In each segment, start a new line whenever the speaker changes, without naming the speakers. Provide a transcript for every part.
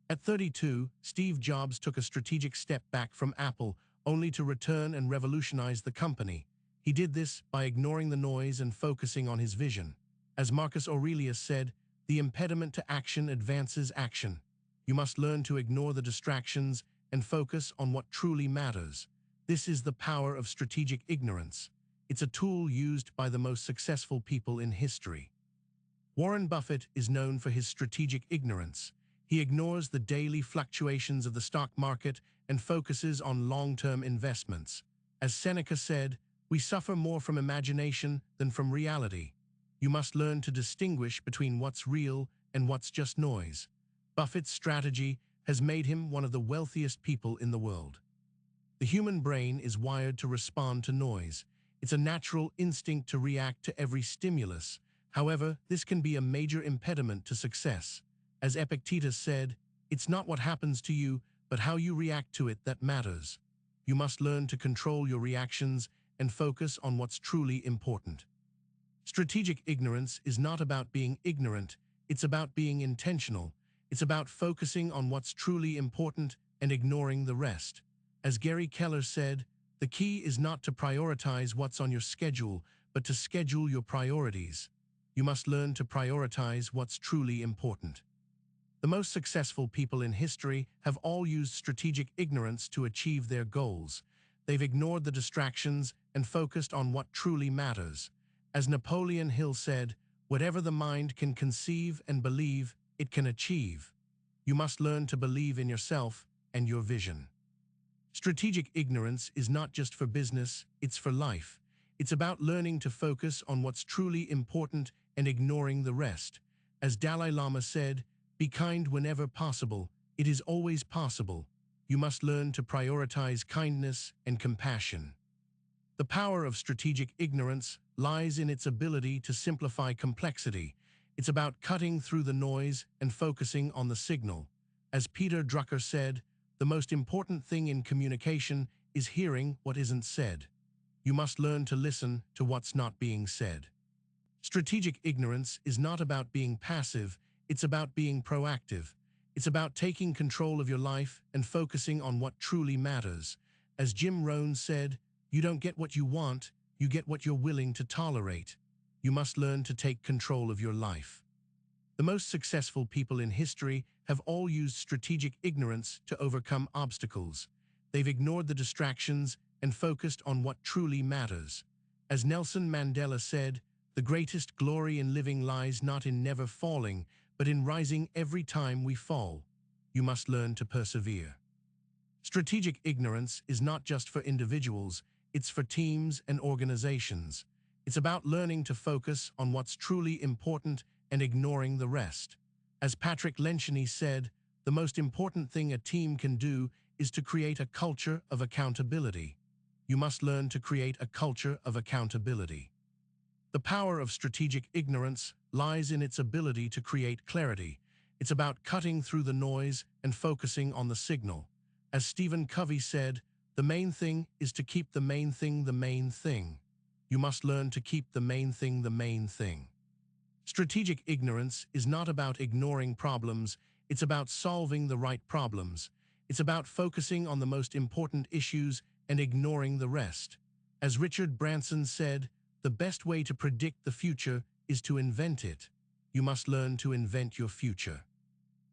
At 32, Steve Jobs took a strategic step back from Apple, only to return and revolutionize the company. He did this by ignoring the noise and focusing on his vision. As Marcus Aurelius said, "The impediment to action advances action." You must learn to ignore the distractions and focus on what truly matters. This is the power of strategic ignorance. It's a tool used by the most successful people in history. Warren Buffett is known for his strategic ignorance. He ignores the daily fluctuations of the stock market and focuses on long-term investments. As Seneca said, "We suffer more from imagination than from reality." You must learn to distinguish between what's real and what's just noise. Buffett's strategy has made him one of the wealthiest people in the world. The human brain is wired to respond to noise. It's a natural instinct to react to every stimulus. However, this can be a major impediment to success. As Epictetus said, "It's not what happens to you, but how you react to it that matters." You must learn to control your reactions and focus on what's truly important. Strategic ignorance is not about being ignorant, it's about being intentional. It's about focusing on what's truly important and ignoring the rest. As Gary Keller said, "The key is not to prioritize what's on your schedule, but to schedule your priorities." You must learn to prioritize what's truly important. The most successful people in history have all used strategic ignorance to achieve their goals. They've ignored the distractions and focused on what truly matters. As Napoleon Hill said, "Whatever the mind can conceive and believe, it can achieve." You must learn to believe in yourself and your vision. Strategic ignorance is not just for business, it's for life. It's about learning to focus on what's truly important and ignoring the rest. As Dalai Lama said, "Be kind whenever possible. It is always possible." You must learn to prioritize kindness and compassion. The power of strategic ignorance lies in its ability to simplify complexity. It's about cutting through the noise and focusing on the signal. As Peter Drucker said, "The most important thing in communication is hearing what isn't said." You must learn to listen to what's not being said. Strategic ignorance is not about being passive, it's about being proactive. It's about taking control of your life and focusing on what truly matters. As Jim Rohn said, "You don't get what you want, you get what you're willing to tolerate." You must learn to take control of your life. The most successful people in history have all used strategic ignorance to overcome obstacles. They've ignored the distractions and focused on what truly matters. As Nelson Mandela said, "The greatest glory in living lies not in never falling, but in rising every time we fall." You must learn to persevere. Strategic ignorance is not just for individuals, it's for teams and organizations. It's about learning to focus on what's truly important and ignoring the rest. As Patrick Lencioni said, "The most important thing a team can do is to create a culture of accountability." You must learn to create a culture of accountability. The power of strategic ignorance lies in its ability to create clarity. It's about cutting through the noise and focusing on the signal. As Stephen Covey said, "The main thing is to keep the main thing the main thing." You must learn to keep the main thing the main thing. Strategic ignorance is not about ignoring problems, it's about solving the right problems. It's about focusing on the most important issues and ignoring the rest. As Richard Branson said, "The best way to predict the future is to invent it." You must learn to invent your future.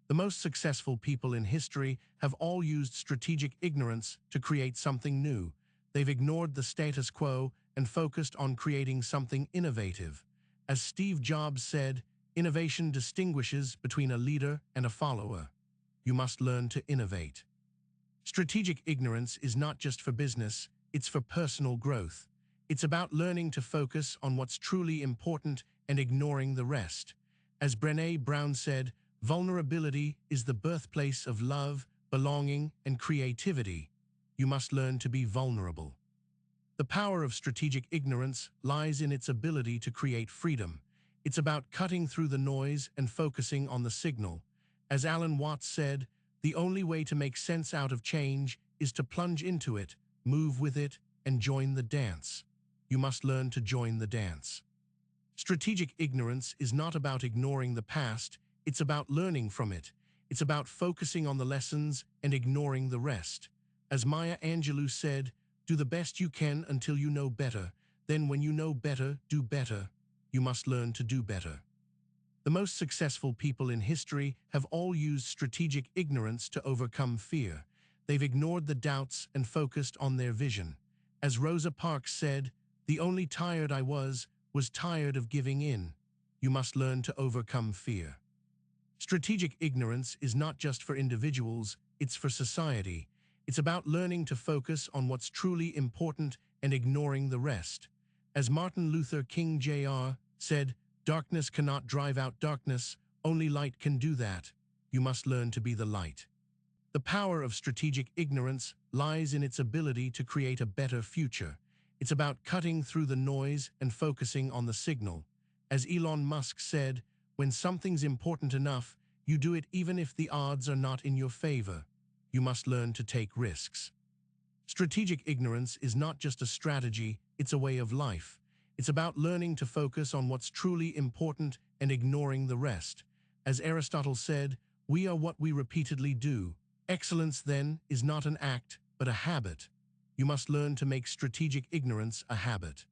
The most successful people in history have all used strategic ignorance to create something new. They've ignored the status quo and focused on creating something innovative. As Steve Jobs said, "Innovation distinguishes between a leader and a follower." You must learn to innovate. Strategic ignorance is not just for business, it's for personal growth. It's about learning to focus on what's truly important and ignoring the rest. As Brené Brown said, "Vulnerability is the birthplace of love, belonging, and creativity." You must learn to be vulnerable. The power of strategic ignorance lies in its ability to create freedom. It's about cutting through the noise and focusing on the signal. As Alan Watts said, "The only way to make sense out of change is to plunge into it, move with it, and join the dance." You must learn to join the dance. Strategic ignorance is not about ignoring the past, it's about learning from it. It's about focusing on the lessons and ignoring the rest. As Maya Angelou said, do the best you can until you know better. Then when you know better, do better. You must learn to do better. The most successful people in history have all used strategic ignorance to overcome fear. They've ignored the doubts and focused on their vision. As Rosa Parks said, "The only tired I was tired of giving in." You must learn to overcome fear. Strategic ignorance is not just for individuals, it's for society. It's about learning to focus on what's truly important and ignoring the rest. As Martin Luther King Jr. said, "Darkness cannot drive out darkness, only light can do that." You must learn to be the light. The power of strategic ignorance lies in its ability to create a better future. It's about cutting through the noise and focusing on the signal. As Elon Musk said, when something's important enough, you do it even if the odds are not in your favor. You must learn to take risks. Strategic ignorance is not just a strategy, it's a way of life. It's about learning to focus on what's truly important and ignoring the rest. As Aristotle said, we are what we repeatedly do. Excellence, then, is not an act, but a habit. You must learn to make strategic ignorance a habit.